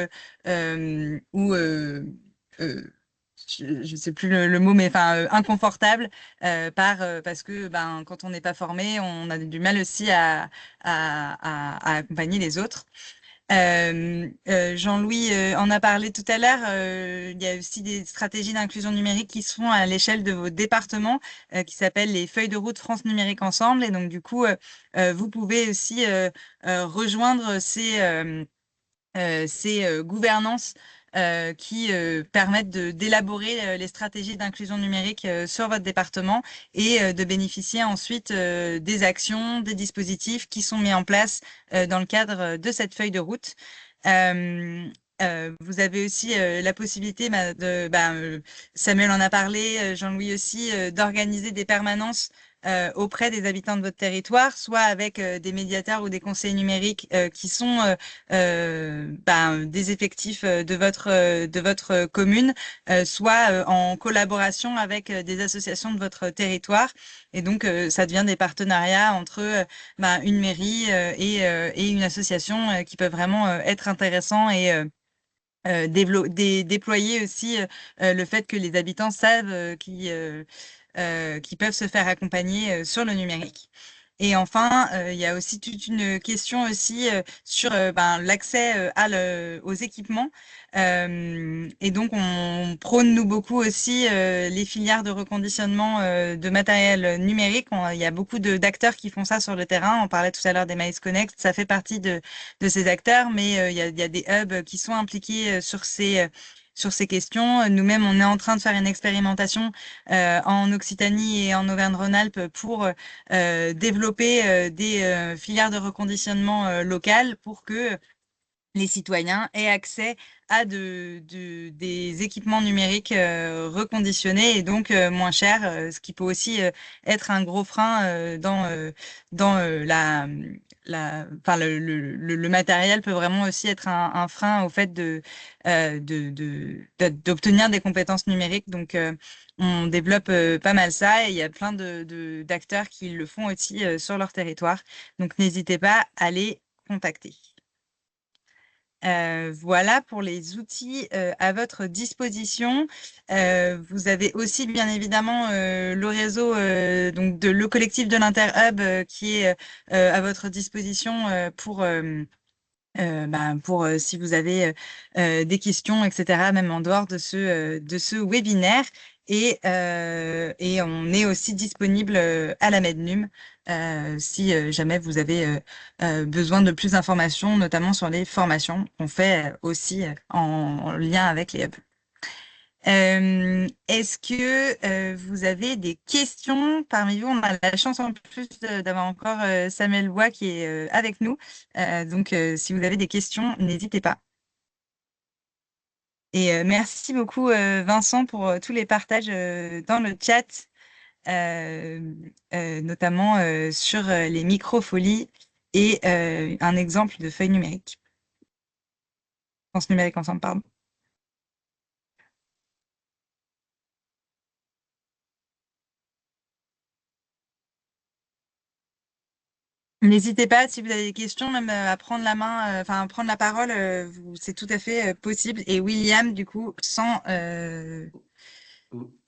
je sais plus le mot, mais inconfortable, parce que quand on n'est pas formé, on a du mal aussi à accompagner les autres. Jean-Louis en a parlé tout à l'heure. Il y a aussi des stratégies d'inclusion numérique qui se font à l'échelle de vos départements, qui s'appellent les feuilles de route France Numérique Ensemble. Et donc, du coup, vous pouvez aussi rejoindre ces gouvernances qui permettent d'élaborer les stratégies d'inclusion numérique sur votre département, et de bénéficier ensuite des actions, des dispositifs qui sont mis en place dans le cadre de cette feuille de route. Vous avez aussi la possibilité, Samuel en a parlé, Jean-Louis aussi, d'organiser des permanences auprès des habitants de votre territoire, soit avec des médiateurs ou des conseillers numériques qui sont des effectifs de votre commune, soit en collaboration avec des associations de votre territoire. Et donc, ça devient des partenariats entre une mairie et une association qui peuvent vraiment être intéressants, et déployer aussi le fait que les habitants savent qui peuvent se faire accompagner sur le numérique. Et enfin, il y a aussi toute une question aussi sur l'accès aux équipements. Et donc, on prône, nous, beaucoup aussi les filières de reconditionnement de matériel numérique. Il y a beaucoup d'acteurs qui font ça sur le terrain. On parlait tout à l'heure des Maïs Connect. Ça fait partie de ces acteurs, mais il y a des hubs qui sont impliqués sur ces questions. Nous-mêmes, on est en train de faire une expérimentation en Occitanie et en Auvergne-Rhône-Alpes pour développer des filières de reconditionnement locales, pour que les citoyens aient accès à des équipements numériques reconditionnés, et donc moins chers, ce qui peut aussi être un gros frein dans le matériel peut vraiment aussi être un frein au fait d'obtenir des compétences numériques. Donc, on développe pas mal ça, et il y a plein d'acteurs qui le font aussi sur leur territoire. Donc, n'hésitez pas à les contacter. Voilà pour les outils à votre disposition. Vous avez aussi bien évidemment le réseau, donc le collectif de l'Interhub qui est à votre disposition pour si vous avez des questions, etc., même en dehors de ce webinaire. Et on est aussi disponible à la Mednum si jamais vous avez besoin de plus d'informations, notamment sur les formations qu'on fait aussi en lien avec les hubs. Est-ce que vous avez des questions parmi vous? On a la chance en plus d'avoir encore Samuel Bois qui est avec nous. Donc, si vous avez des questions, n'hésitez pas. Et merci beaucoup, Vincent, pour tous les partages dans le chat, notamment sur les microfolies et un exemple de feuille numérique. France numérique ensemble, pardon. N'hésitez pas, si vous avez des questions, même à prendre la main, enfin à prendre la parole, c'est tout à fait possible. Et William, du coup,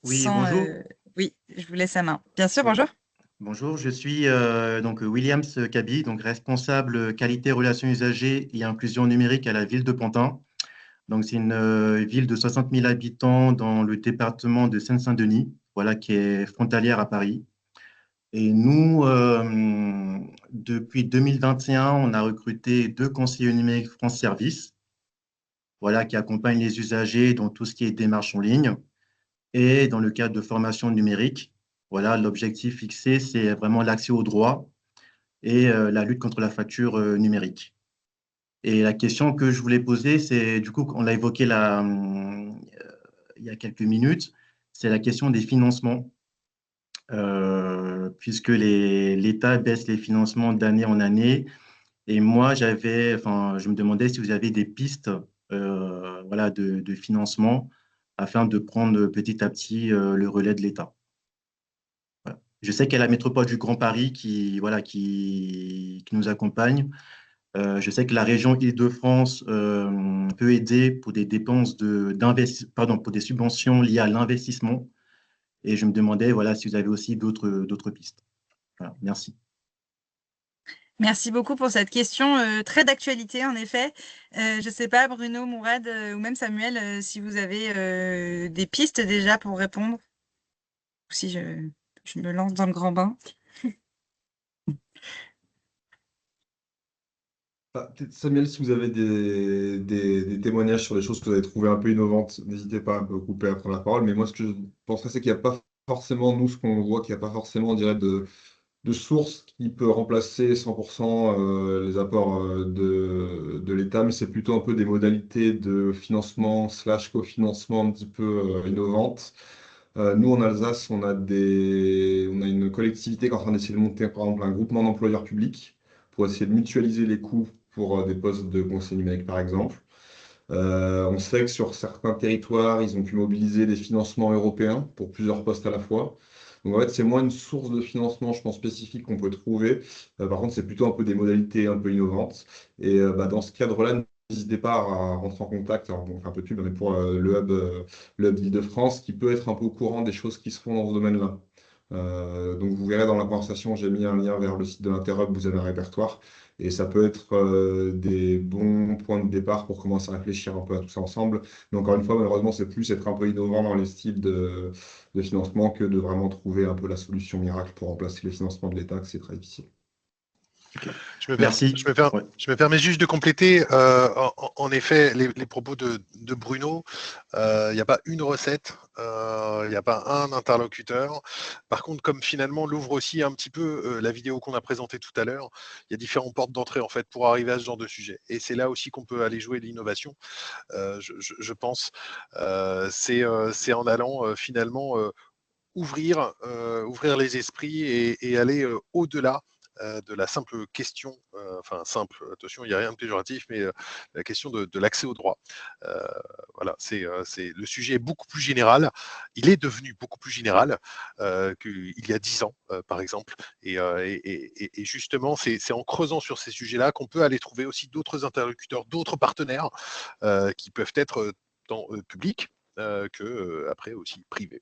Oui, bonjour. oui, je vous laisse la main. Bien sûr, bonjour. Bonjour, je suis donc Williams Kaby, donc responsable qualité, relations usagers et inclusion numérique à la ville de Pantin. Donc c'est une ville de 60 000 habitants dans le département de Seine-Saint-Denis, voilà, qui est frontalière à Paris. Et nous, depuis 2021, on a recruté 2 conseillers numériques France Service, voilà, qui accompagnent les usagers dans tout ce qui est démarche en ligne. Et dans le cadre de formation numérique, voilà, l'objectif fixé, c'est vraiment l'accès aux droits et la lutte contre la fracture numérique. Et la question que je voulais poser, c'est, du coup, on l'a évoqué là, il y a quelques minutes, c'est la question des financements, puisque l'État baisse les financements d'année en année. Et moi, je me demandais si vous avez des pistes voilà, de financement afin de prendre petit à petit le relais de l'État. Voilà. Je sais qu'il y a la métropole du Grand Paris voilà, qui nous accompagne. Je sais que la région Île-de-France peut aider pour des dépenses pour des subventions liées à l'investissement. Et je me demandais voilà, si vous avez aussi d'autres pistes. Voilà, merci. Merci beaucoup pour cette question très d'actualité, en effet. Je ne sais pas, Bruno, Mourad ou même Samuel, si vous avez des pistes déjà pour répondre, ou si je me lance dans le grand bain. Samuel, si vous avez des témoignages sur des choses que vous avez trouvées un peu innovantes, n'hésitez pas à me couper à prendre la parole. Mais moi, ce que je penserais, c'est qu'il n'y a pas forcément, nous, ce qu'on voit, qu'il n'y a pas forcément, on dirait, de source qui peut remplacer 100% les apports de l'État, mais c'est plutôt un peu des modalités de financement / cofinancement un petit peu innovantes. Nous, en Alsace, on a une collectivité qui est en train d'essayer de monter, par exemple, un groupement d'employeurs publics pour essayer de mutualiser les coûts pour des postes de conseil numérique, par exemple. On sait que sur certains territoires, ils ont pu mobiliser des financements européens pour plusieurs postes à la fois. Donc, en fait, c'est moins une source de financement, je pense, spécifique qu'on peut trouver. Par contre, c'est plutôt un peu des modalités un peu innovantes. Et dans ce cadre-là, n'hésitez pas à rentrer en contact. Alors, on fait un peu de pub, mais pour le hub d'Île-de-France, qui peut être un peu au courant des choses qui se font dans ce domaine-là. Donc, vous verrez dans la conversation, j'ai mis un lien vers le site de l'Interhub, vous avez un répertoire. Et ça peut être des bons points de départ pour commencer à réfléchir un peu à tout ça ensemble. Mais encore une fois, malheureusement, c'est plus être un peu innovant dans les styles de financement que de vraiment trouver un peu la solution miracle pour remplacer les financements de l'État, que c'est très difficile. Okay. Merci. Je me permets juste de compléter, en effet, les propos de Bruno. Il n'y a pas une recette, il n'y a pas un interlocuteur. Par contre, comme finalement l'ouvre aussi un petit peu la vidéo qu'on a présentée tout à l'heure, il y a différentes portes d'entrée en fait pour arriver à ce genre de sujet. Et c'est là aussi qu'on peut aller jouer l'innovation, je pense. C'est en allant finalement ouvrir les esprits et aller au-delà de la simple question, enfin simple, attention, il n'y a rien de péjoratif, mais la question de l'accès au droit. Voilà, le sujet est beaucoup plus général. Il est devenu beaucoup plus général qu'il y a 10 ans, par exemple. Et justement, c'est en creusant sur ces sujets-là qu'on peut aller trouver aussi d'autres interlocuteurs, d'autres partenaires qui peuvent être tant publics que après aussi privés.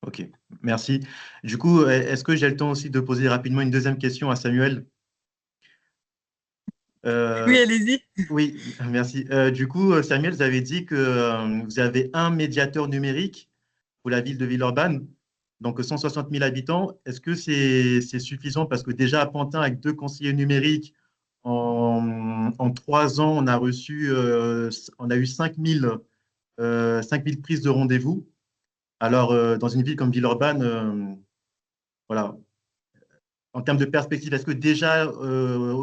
Ok, merci. Du coup, est-ce que j'ai le temps aussi de poser rapidement une deuxième question à Samuel? Oui, allez-y. Oui, merci. Du coup, Samuel, vous avez dit que vous avez un médiateur numérique pour la ville de Villeurbanne. Donc, 160 000 habitants, est-ce que c'est suffisant? Parce que déjà à Pantin, avec 2 conseillers numériques, en 3 ans, on a eu 5 000 prises de rendez-vous. Alors, dans une ville comme Villeurbanne, voilà, en termes de perspective, est-ce que déjà au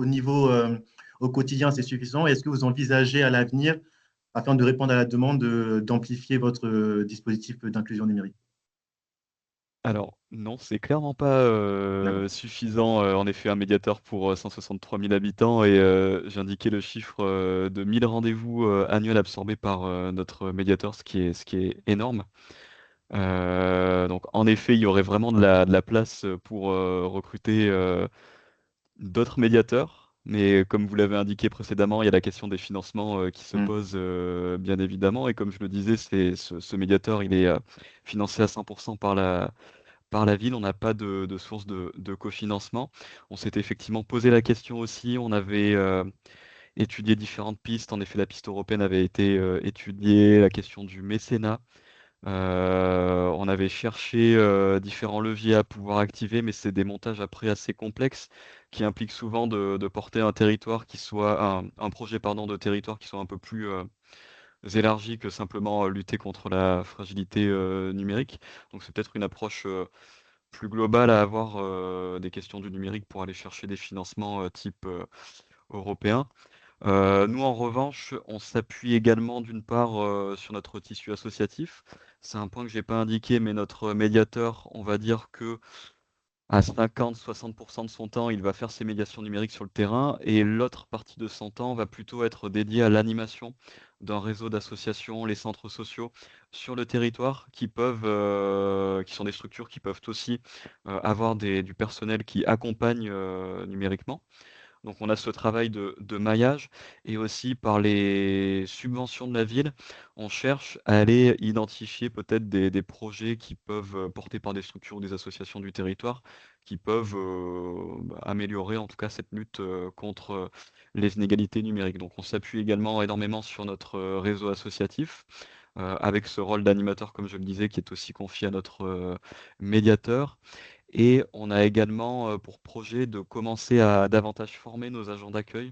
quotidien, c'est suffisant? Est-ce que vous envisagez à l'avenir, afin de répondre à la demande, d'amplifier votre dispositif d'inclusion numérique? Alors, non, c'est clairement pas D'accord. suffisant. En effet, un médiateur pour 163 000 habitants et j'indiquais le chiffre de 1000 rendez-vous annuels absorbés par notre médiateur, ce qui est énorme. Donc, en effet, il y aurait vraiment de la place pour recruter d'autres médiateurs. Mais comme vous l'avez indiqué précédemment, il y a la question des financements qui se pose bien évidemment. Et comme je le disais, ce médiateur, il est financé à 100% par la ville. On n'a pas de source de cofinancement. On s'était effectivement posé la question aussi. On avait étudié différentes pistes. En effet, la piste européenne avait été étudiée, la question du mécénat. On avait cherché différents leviers à pouvoir activer, mais c'est des montages après assez complexes qui impliquent souvent de porter un territoire qui soit un projet pardon, de territoire qui soit un peu plus élargi que simplement lutter contre la fragilité numérique. Donc c'est peut-être une approche plus globale à avoir des questions du numérique pour aller chercher des financements type européen. Nous, en revanche, on s'appuie également d'une part sur notre tissu associatif. C'est un point que je n'ai pas indiqué, mais notre médiateur, on va dire que à 50-60% de son temps, il va faire ses médiations numériques sur le terrain et l'autre partie de son temps va plutôt être dédiée à l'animation d'un réseau d'associations, les centres sociaux sur le territoire qui sont des structures qui peuvent aussi avoir du personnel qui accompagne numériquement. Donc on a ce travail de maillage et aussi par les subventions de la ville, on cherche à aller identifier peut-être des projets qui peuvent, portés par des structures ou des associations du territoire, qui peuvent améliorer en tout cas cette lutte contre les inégalités numériques. Donc on s'appuie également énormément sur notre réseau associatif. Avec ce rôle d'animateur, comme je le disais, qui est aussi confié à notre médiateur. Et on a également pour projet de commencer à davantage former nos agents d'accueil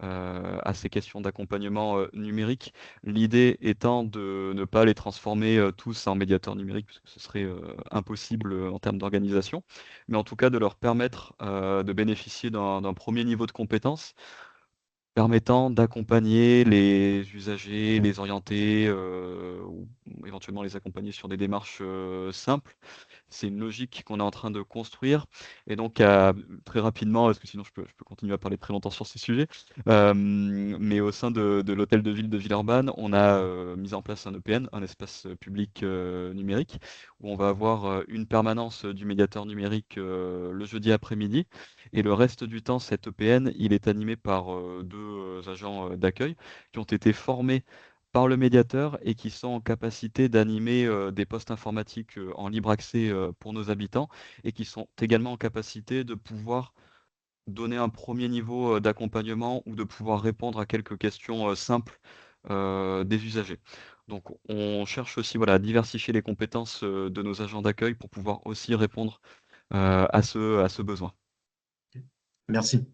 à ces questions d'accompagnement numérique. L'idée étant de ne pas les transformer tous en médiateurs numériques, parce que ce serait impossible en termes d'organisation, mais en tout cas de leur permettre de bénéficier d'un premier niveau de compétences permettant d'accompagner les usagers, les orienter ou éventuellement les accompagner sur des démarches simples. C'est une logique qu'on est en train de construire. Et donc, très rapidement, parce que sinon je peux continuer à parler très longtemps sur ces sujets, mais au sein de l'hôtel de ville de Villeurbanne, on a mis en place un EPN, un espace public numérique, où on va avoir une permanence du médiateur numérique le jeudi après-midi. Et le reste du temps, cet EPN, il est animé par 2 agents d'accueil qui ont été formés par le médiateur et qui sont en capacité d'animer des postes informatiques en libre accès pour nos habitants et qui sont également en capacité de pouvoir donner un premier niveau d'accompagnement ou de pouvoir répondre à quelques questions simples des usagers. Donc on cherche aussi voilà, à diversifier les compétences de nos agents d'accueil pour pouvoir aussi répondre à ce besoin. Merci.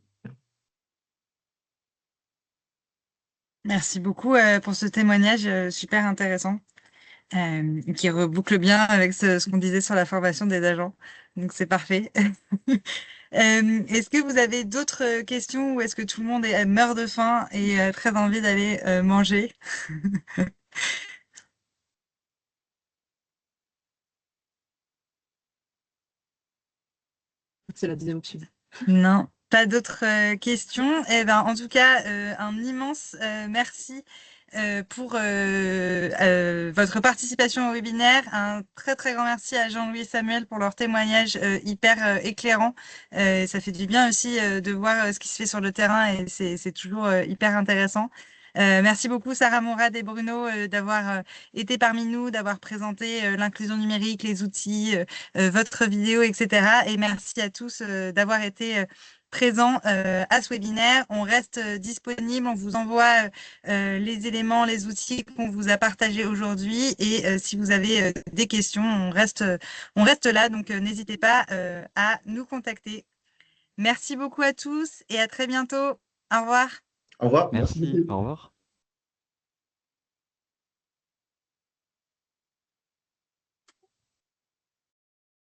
Merci beaucoup pour ce témoignage super intéressant qui reboucle bien avec ce qu'on disait sur la formation des agents. Donc c'est parfait. Est-ce que vous avez d'autres questions ou est-ce que tout le monde meurt de faim et a très envie d'aller manger? C'est la deuxième option. Non, pas d'autres questions. Eh ben, en tout cas, un immense merci pour votre participation au webinaire. Un très très grand merci à Jean-Louis et Samuel pour leur témoignage hyper éclairant. Ça fait du bien aussi de voir ce qui se fait sur le terrain et c'est toujours hyper intéressant. Merci beaucoup Sarah Mourad et Bruno d'avoir été parmi nous, d'avoir présenté l'inclusion numérique, les outils, votre vidéo, etc. Et merci à tous d'avoir été présents à ce webinaire. On reste disponible, on vous envoie les éléments, les outils qu'on vous a partagés aujourd'hui. Et si vous avez des questions, on reste là. Donc, n'hésitez pas à nous contacter. Merci beaucoup à tous et à très bientôt. Au revoir. Au revoir. Merci, au revoir.